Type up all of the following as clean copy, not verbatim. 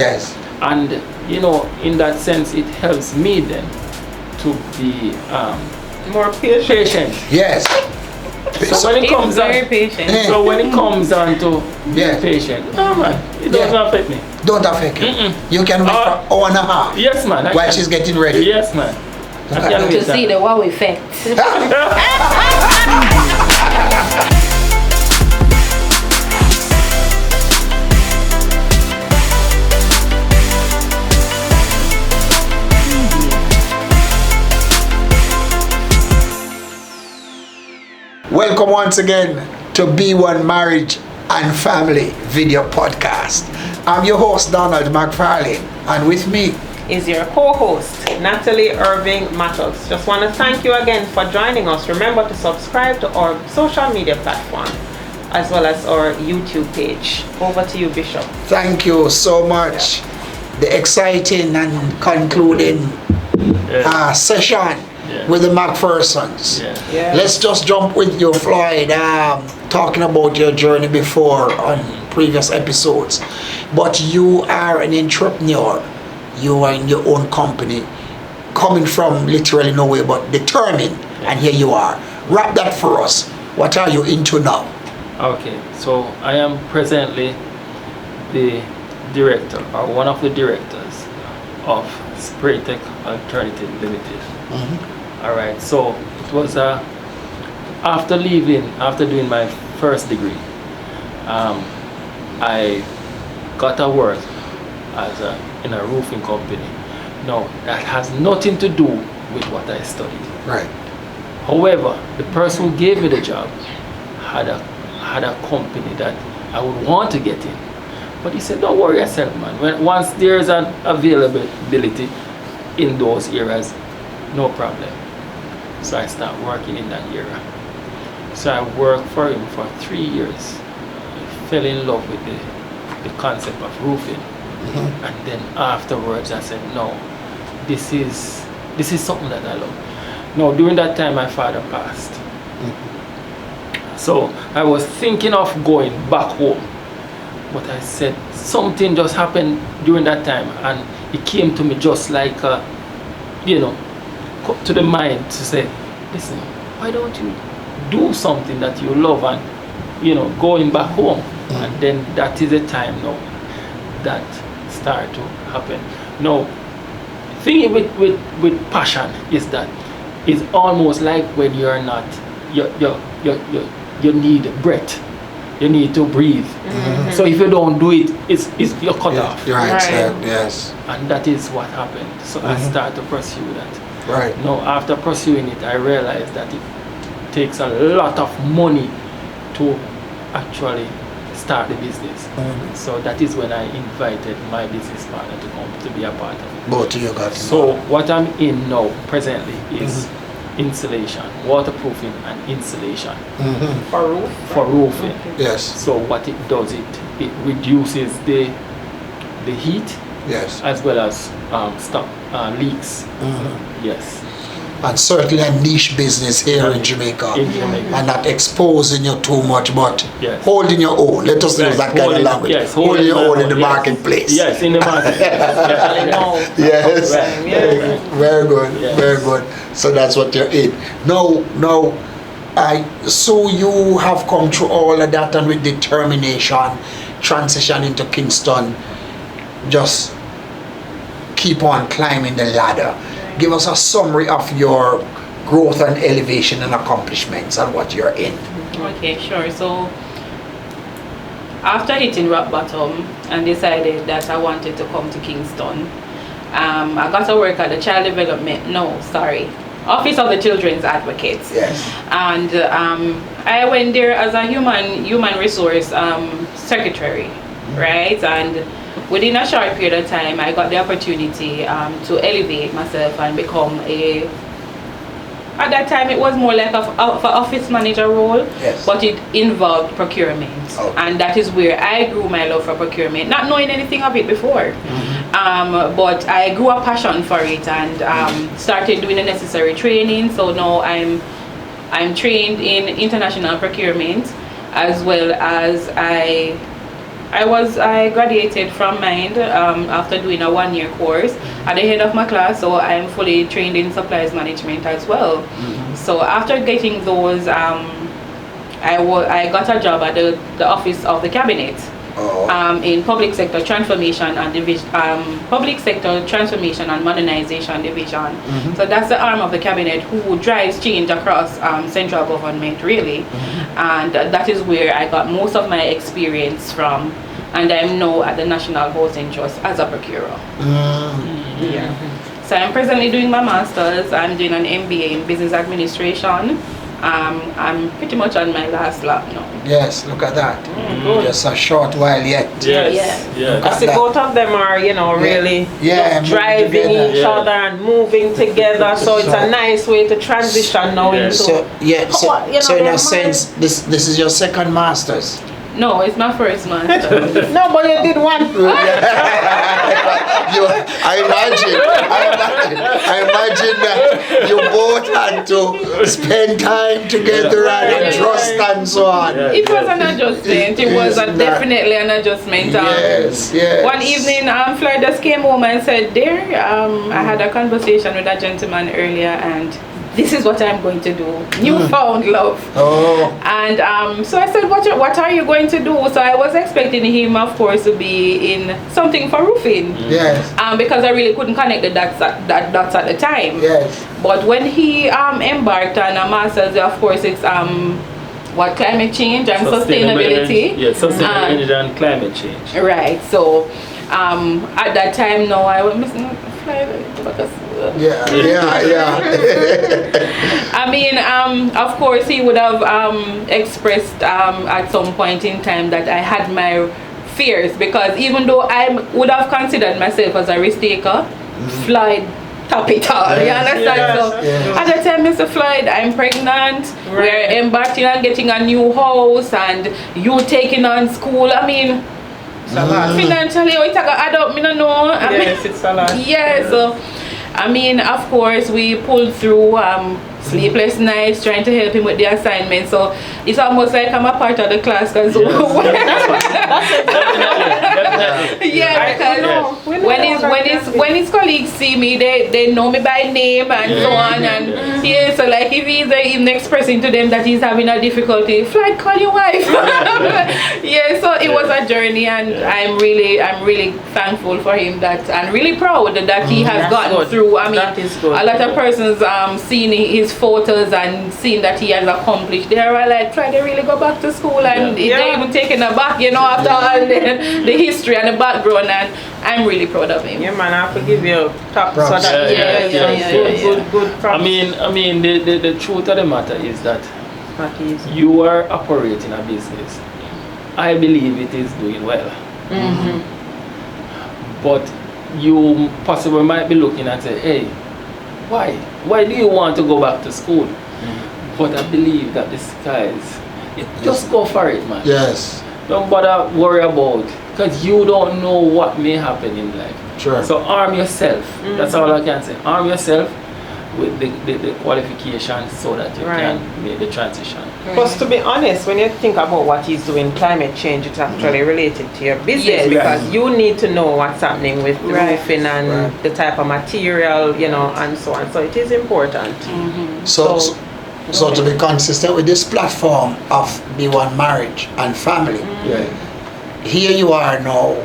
Yes. And in that sense, it helps me then to be more patient. Yes. So when it comes very patient. So when it comes down to being patient, no man, it doesn't affect me. Don't affect you. You can wait for hour and a half. Yes, man. While she's getting ready. Yes, man. I can To see the wow effect. Welcome once again to B1 Marriage and Family Video Podcast. I'm your host, Donald McFarlane, and with me is your co-host, Natalie Irving Matos. Just want to thank you again for joining us. Remember to subscribe to our social media platform as well as our YouTube page. Over to you, Bishop. Thank you so much. The exciting and concluding session with the McPhersons. Let's just jump with you, Floyd, talking about your journey before on previous episodes. But you are an entrepreneur. You are in your own company, coming from literally nowhere but determined, and here you are. Wrap that for us. What are you into now? Okay, so I am presently the director, or one of the directors of Spraytech Alternative Limited. All right, so it was after doing my first degree, I got a work in a roofing company. No, that has nothing to do with what I studied. Right. However, the person who gave me the job had a company that I would want to get in, but he said, "Don't worry yourself, man. Once there's an availability in those areas, no problem." So I started working in that area. So I worked for him for 3 years. I fell in love with the concept of roofing. And then afterwards I said, no, this is something that I love. No, during that time my father passed. So I was thinking of going back home. But I said, something just happened during that time, and it came to me just like, to the mind to say, listen, why don't you do something that you love and going back home? And then that is the time now that start to happen. Now, thing with passion is that it's almost like when you're not you need breath. You need to breathe. So if you don't do it, you're cut off. Right. Yes. And that is what happened. So I started to pursue that. Right. Now, after pursuing it, I realized that it takes a lot of money to actually start the business. So that is when I invited my business partner to come to be a part of it. Both of you got So what I'm in now presently is insulation, waterproofing and insulation for roofing. Yes. So what it does, it reduces the heat. Yes. As well as stop leaks. Yes. And certainly a niche business here in Jamaica. And not exposing you too much, but holding your own. Let us use that kind of language. Yes, holding your own in the marketplace. Yes, in the market. Yes. Very good. Yes. Very good. So that's what you're in. Now, so you have come through all of that, and with determination, transition into Kingston, just keep on climbing the ladder. Give us a summary of your growth and elevation and accomplishments and what you're in. Okay, sure. So after hitting rock bottom and decided that I wanted to come to Kingston, I got to work at the Office of the Children's Advocate. Yes. And I went there as a human resource secretary, right? And within a short period of time, I got the opportunity to elevate myself and become at that time it was more like an office manager role, but it involved procurement. And that is where I grew my love for procurement, not knowing anything of it before. But I grew a passion for it and started doing the necessary training. So now I'm trained in international procurement, as well as I I graduated from Mind after doing a 1-year course at the head of my class, so I'm fully trained in supplies management as well. So after getting those, I got a job at the office of the cabinet. In public sector transformation and public sector transformation and modernization division. So that's the arm of the cabinet who drives change across central government, really. And that is where I got most of my experience from. And I'm now at the National Housing Trust as a procurer. So I'm presently doing my master's. I'm doing an MBA in business administration. I'm pretty much on my last lap now. Yes, look at that. Just a short while yet. I see both of them are, really just driving each other and moving together. So it's a nice way to transition now into. So in a sense, this is your second master's. No, it's my first master. No, but you did one. I imagine that you both had to spend time together and adjust and so on. It was an adjustment. It was definitely an adjustment. Yes. One evening, Floyd just came home and said, "Dear, I had a conversation with a gentleman earlier, and this is what I'm going to do. Newfound love." And so I said, what are you going to do? So I was expecting him, of course, to be in something for roofing. Yes. Because I really couldn't connect the dots at the time. Yes. But when he embarked on a master's, of course, it's climate change and sustainability. Yeah, sustainability and climate change. Right. So at that time, no, I was missing a fly. Yeah. I mean, of course, he would have expressed at some point in time that I had my fears, because even though I would have considered myself as a risk taker, Floyd top it all. You understand? So at the time, Mr. Floyd, I'm pregnant. We're embarking on getting a new house, and you taking on school. I mean, financially, it's like I don't know. It's a lot. Yeah, so I mean, of course, we pulled through sleepless nights trying to help him with the assignment. So it's almost like I'm a part of the class, because when his colleagues see me, they know me by name and so on, and so like if he's even expressing to them that he's having a difficulty, Floyd, call your wife. So it was a journey, and I'm really thankful for him and really proud that he has gotten through. I mean, a lot of persons seeing his photos and seeing that he has accomplished, they are like, try to really go back to school, and they're even taken aback, after all the history and the background, and I'm really proud of him. Yeah, man, I have to give you props for Props. that. Good props. I mean, the truth of the matter is that you are operating a business. I believe it is doing well. But you possibly might be looking and say, hey, why do you want to go back to school? But I believe that the skies, just go for it, man. Yes. Don't bother worry about, because you don't know what may happen in life. Sure. So arm yourself. That's all I can say. Arm yourself with the qualifications so that you can make the transition. Because to be honest, when you think about what he's doing, climate change, it's actually related to your business, because you need to know what's happening with the roofing and the type of material, and so on. So it is important. So to be consistent with this platform of B1 marriage and family, here you are now,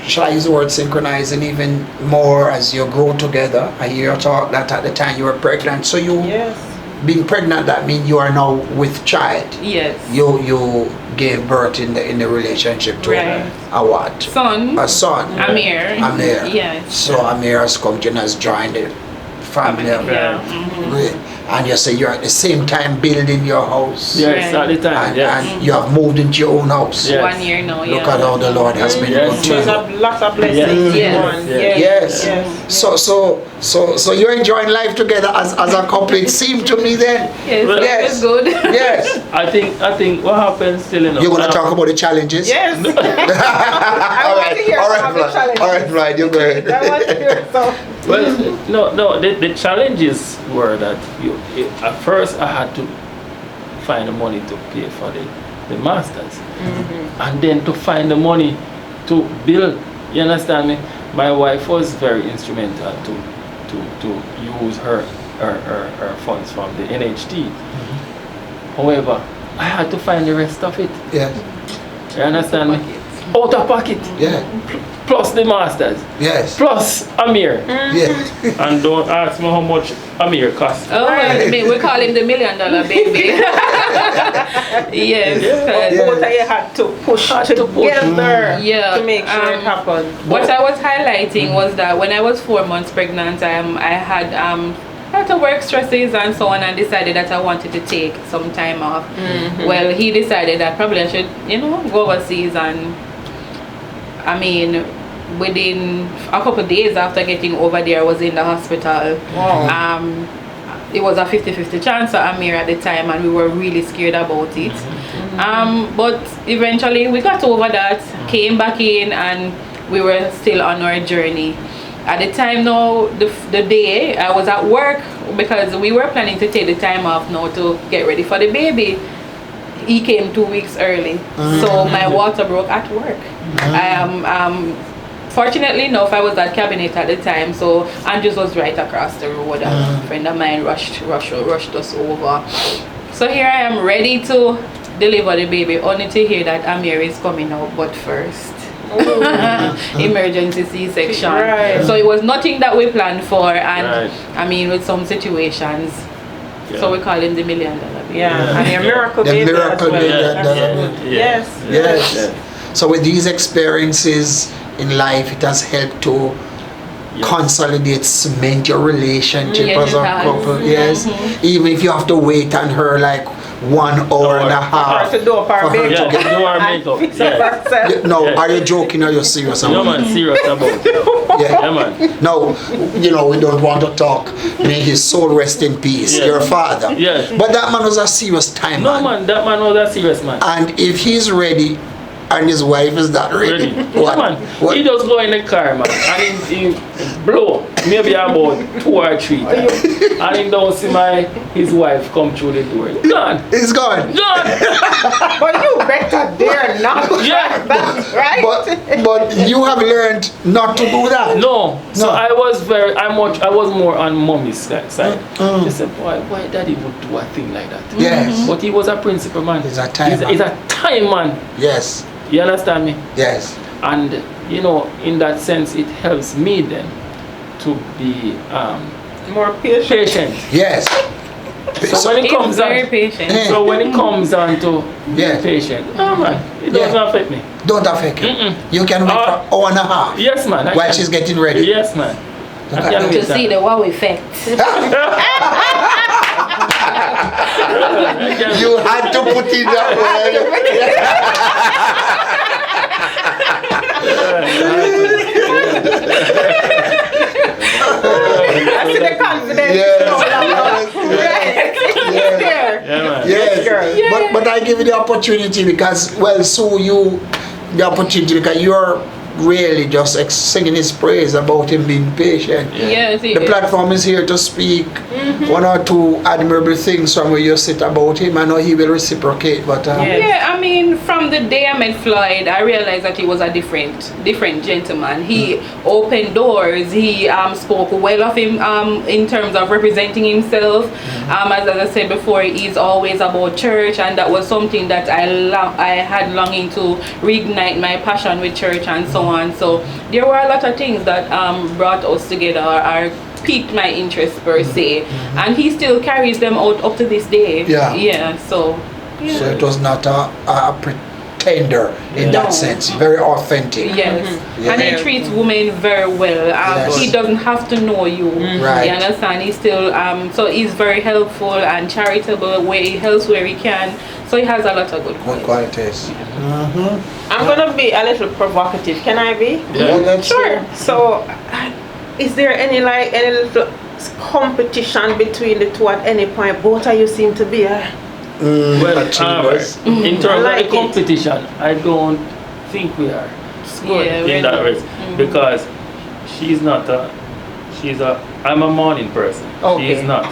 shall I use the word synchronizing even more as you grow together. I hear you talk that at the time you were pregnant. So you being pregnant, that means you are now with child. Yes. You gave birth in the relationship to a what? Son. A son. Amir. Yes. So Amir has come to and has joined the family. And you say you're at the same time building your house. Yes, at the time. And you have moved into your own house. 1 year now. Look at how the Lord has been good to There's you. a lot of blessings. Yes. So you're enjoying life together as a couple. It seemed to me then. Yes. It's good. Yes. I think what happens still enough. You're gonna talk about the challenges? Yes. All right, right. You go ahead. I want to hear so. Well, no. The challenges were that at first I had to find the money to pay for the the masters. And then to find the money to build, you understand me? My wife was very instrumental to use her funds from the NHT. However, I had to find the rest of it. Yes. You understand me? Out of pocket. Yeah. Plus the masters. Yes. Plus Amir. Yeah. And don't ask me how much Amir cost. Oh, we call him the $1 million baby. Yes. Both of you had to push together to make sure it happened. What I was highlighting was that when I was 4 months pregnant, I had lot of work stresses and so on, and decided that I wanted to take some time off. Well, he decided that probably I should, go overseas, and I mean, within a couple of days after getting over there, I was in the hospital. Wow. It was a 50-50 chance for Amir at the time, and we were really scared about it. But eventually we got over that, came back in, and we were still on our journey. At the time now, the day I was at work, because we were planning to take the time off now to get ready for the baby. He came 2 weeks early, so my water broke at work. Fortunately enough, I was at cabinet at the time, so Andrews was right across the road. A friend of mine rushed us over. So here I am, ready to deliver the baby, only to hear that Amir is coming out, but first. Emergency C-section. Right. So it was nothing that we planned for, and I mean, with some situations, so we call him the $1 million baby. And your miracle baby. The miracle baby. Yes. So with these experiences in life, it has helped to consolidate, cement your relationship as a couple. Even if you have to wait on her like 1 hour and a half to do up our makeup. No, are you joking or are you serious about it? No, man, serious about it. Man. No, we don't want to talk. May his soul rest in peace. Your father. But that man was a serious time man. No, man, that man was a serious man. And if he's ready and his wife is not ready. What? He just go in the car, man, and he blow maybe about 2 or 3 times. And he don't see his wife come through the door. Gone. He's gone. But you better dare not. That's right. But you have learned not to do that. No. So I was more on mommy's side. He said, why daddy would do a thing like that? Yes. But he was a principal man. He's a time man. He's a time man. Yes. You understand me? Yes. And in that sense, it helps me then to be more patient. Yes. So when it comes very patient. So when it comes on to being patient, no man, it doesn't affect me. Don't affect you. You can wait for an hour and a half. Yes, man. While she's getting ready. Yes, man. To see the wow effect. You had to put it that way. I see the confidence. Yes. But I give you the opportunity because, the opportunity because you're really just singing his praise about him being patient. Yes, the platform is here to speak 1 or 2 admirable things from where you sit about him. I know he will reciprocate, but I mean, from the day I met Floyd, I realized that he was a different gentleman. He opened doors. He spoke well of him in terms of representing himself. As I said before, he's always about church, and that was something that I had longing to reignite my passion with church and so on. So there were a lot of things that brought us together or piqued my interest per se, and he still carries them out up to this day. So it was not a pretender in that sense. Very authentic. And he treats women very well. He doesn't have to know you. You understand? He's still so he's very helpful and charitable where he helps where he can. So he has a lot of good qualities. I'm gonna be a little provocative. Can I be? Sure. So, is there any little competition between the two at any point? Both of you seem to be. In terms of the competition, I don't think we are in that race because I'm a morning person. She is not.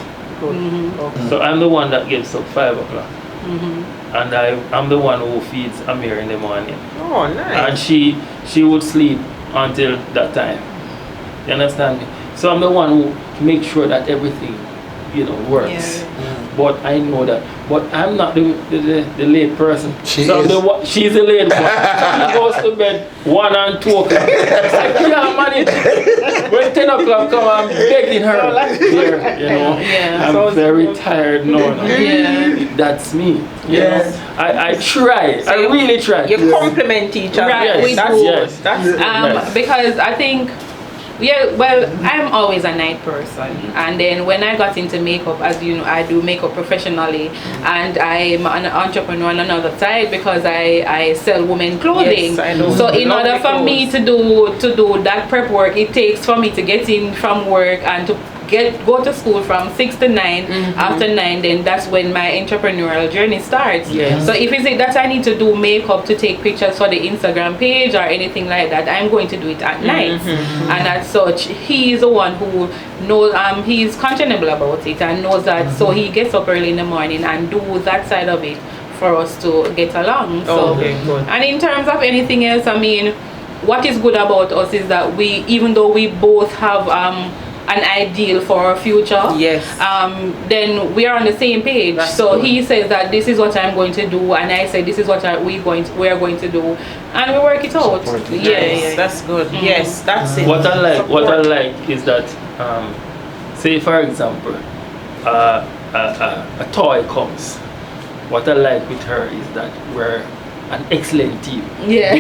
So I'm the one that gets up 5 o'clock. And I'm the one who feeds Amir in the morning. Oh, nice. And she would sleep until that time. You understand me? So I'm the one who makes sure that everything, works. Yeah. But I know that. But I'm not the late person. She's the late one. She goes to bed 1 and 2 o'clock. It's like, yeah, man. When 10 o'clock come, I'm begging her. Yeah. I'm very tired now. Yeah. That's me. Yes. I try. So I really try. You complement each other. Right, Yes, we That's do. good. That's good. Yes. Because I think, I'm always a night person, and then when I got into makeup, as you know, I do makeup professionally, and I'm an entrepreneur on another side because I sell women clothing. Yes, I know. So in Lovely order for me to do that prep work, it takes for me to get in from work and to go to school from 6 to 9. After 9, then that's when my entrepreneurial journey starts. Yes. So if it's that I need to do makeup to take pictures for the Instagram page or anything like that, I'm going to do it at night. And as such, he is the one who knows, he's conscionable about it and knows that. So he gets up early in the morning and do that side of it for us to get along. So, Okay, good. and in terms of anything else, I mean, what is good about us is that even though we both have an ideal for our future, Yes. then we are on the same page. That's so good. he says that this is what I'm going to do, and I say this is what we are going to do, and we work it out. Yes, that's good. Yes, that's it. What I Support. like is that, say for example, a toy comes. What I like with her is that we're an excellent team. Yeah.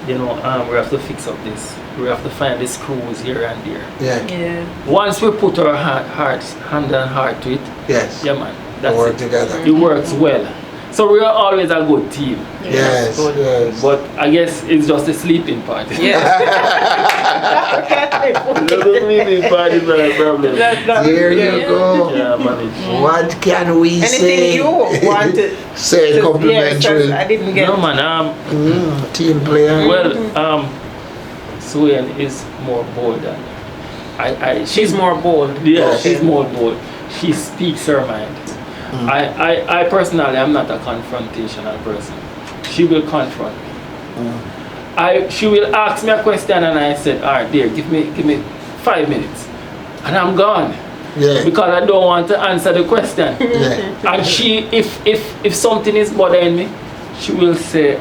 We have to fix up this. We have to find the screws here and there. Yeah. Yeah. Once we put our hand and heart to it, Yes. yeah man, that's Work it. together. It works well. So we are always a good team. Yes. Good. Yes. But I guess it's just the sleeping part. Yes. The sleeping part is a problem. There you go. Yeah, manage. What can we Anything say? you want to Say complimentary. Yes, I didn't get. No man, Team player. well, Suyen is more bold than I. She's more bold. Yeah, Okay. she's more bold. She speaks her mind. I personally, I'm not a confrontational person. She will confront me. She will ask me a question, and I said, all right, dear, give me 5 minutes, and I'm gone. Yeah. Because I don't want to answer the question. Yeah. And she, if something is bothering me, she will say,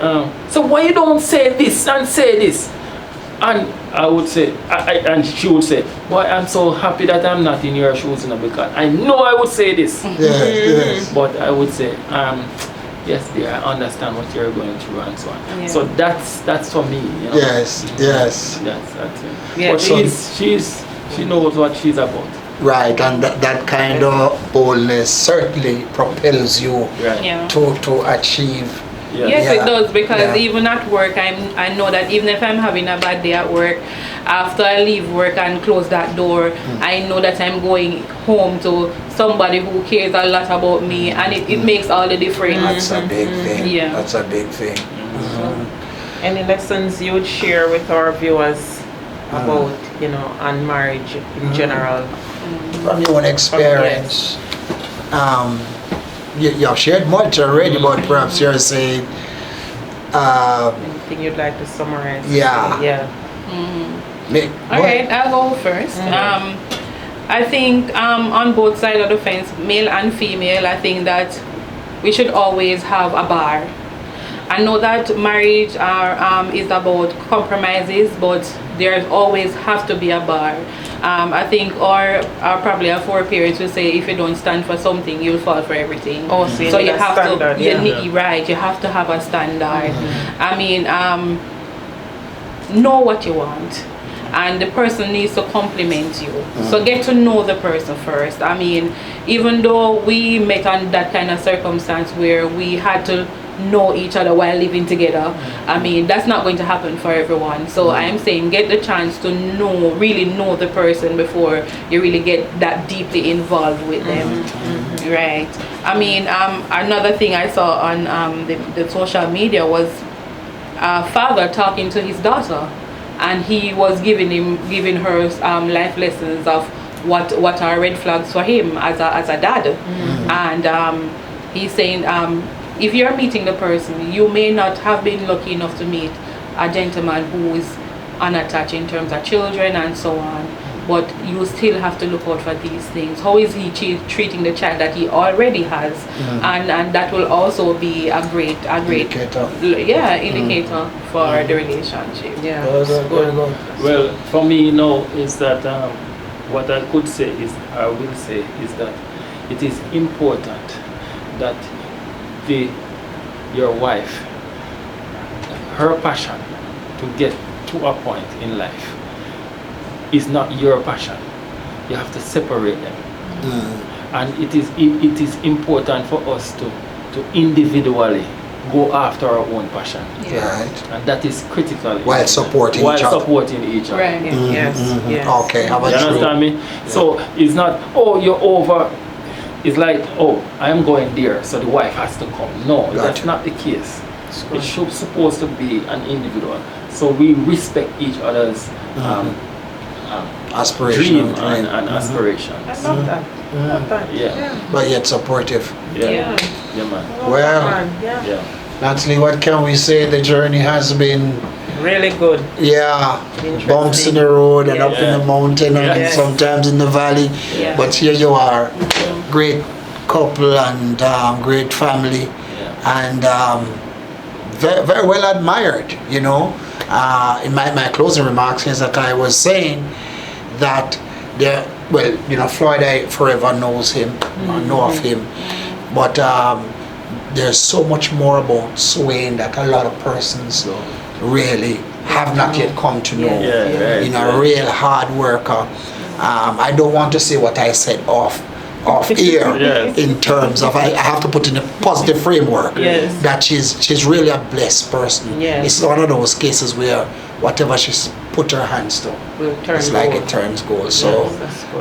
so why you don't say this and say this? And I would say, and she would say, boy, I'm so happy that I'm not in your shoes, because I know I would say this. Yes. But I would say, yes dear, I understand what you're going through and so on. Yeah. So that's for me. Yes. Yes. That's it. Yeah, But she knows what she's about. Right, and that kind of boldness certainly propels you Right. Yeah. to achieve. Yes, Yeah. it does, because Yeah. even at work, I know that even if I'm having a bad day at work, after I leave work and close that door, I know that I'm going home to somebody who cares a lot about me, and it makes all the difference. That's a big thing. Yeah. That's a big thing. Any lessons you would share with our viewers about, on marriage in general? From your own experience, you shared much already, but perhaps you're saying, Anything you'd like to summarize? Yeah. Yeah. All right, I'll go first. I think on both sides of the fence, male and female, I think that we should always have a bar. I know that marriage is about compromises, but there always has to be a bar. I think our probably our foreparents will say, if you don't stand for something, you'll fall for everything. Oh, so you have standard, to, you have to have a standard. I mean, know what you want, and the person needs to compliment you. So get to know the person first. I mean, even though we met on that kind of circumstance where we had to know each other while living together, I mean, that's not going to happen for everyone. So I'm saying, get the chance to really know the person before you really get that deeply involved with them. Right. I mean, another thing I saw on the social media was a father talking to his daughter, and he was giving her life lessons of what are red flags for him as a dad. And he's saying if you're meeting the person, you may not have been lucky enough to meet a gentleman who is unattached in terms of children and so on, but you still have to look out for these things. How is he treating the child that he already has? And that will also be a great indicator for the relationship. Yeah. Good. Well, for me, is that what I will say is that it is important that your wife, her passion to get to a point in life is not your passion. You have to separate them. And it is important for us to individually go after our own passion. Right. And that is critical. While supporting each other. Right. Yes. Okay, how about you understand me? Yeah. So it's not, you're over. It's like, I am going there, so the wife has to come. No, that's not the case. It should supposed to be an individual. So we respect each other's aspiration dream and aspiration. I love that. Yeah. But yet supportive. Yeah, man. Well, Yeah. Natalie, what can we say? The journey has been Really good. bumps in the road and up in the mountain and Yes. sometimes in the valley. Yeah. But here you are, great couple and great family, and very, very well admired. In my closing remarks is that I was saying that Floyd, I forever knows him, know of him, but there's so much more about Swain that a lot of persons really have not yet come to know. A real hard worker. I don't want to say what I said off air in terms of I have to put in a positive framework that she's really a blessed person. It's one of those cases where whatever she's put her hands to, it's like it turns gold. So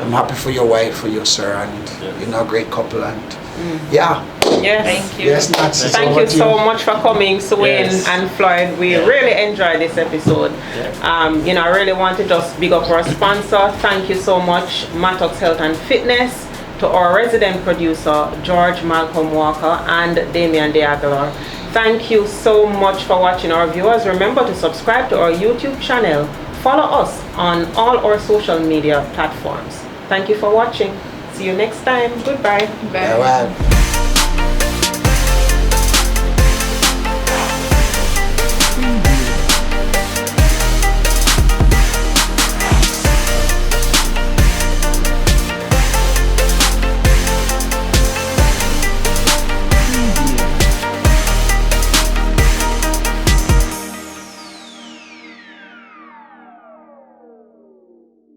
I'm happy for your wife, for you, sir, and a great couple. And Yes. Thank you. Yes, Nancy, Thank you so much for coming, Swain and Floyd. We really enjoyed this episode. I really want to just big up our sponsor. Thank you so much, Mattox Health and Fitness, to our resident producer, George Malcolm Walker and Damian De Aguilar. Thank you so much for watching our viewers. Remember to subscribe to our YouTube channel. Follow us on all our social media platforms. Thank you for watching. See you next time. Goodbye. Bye. Well.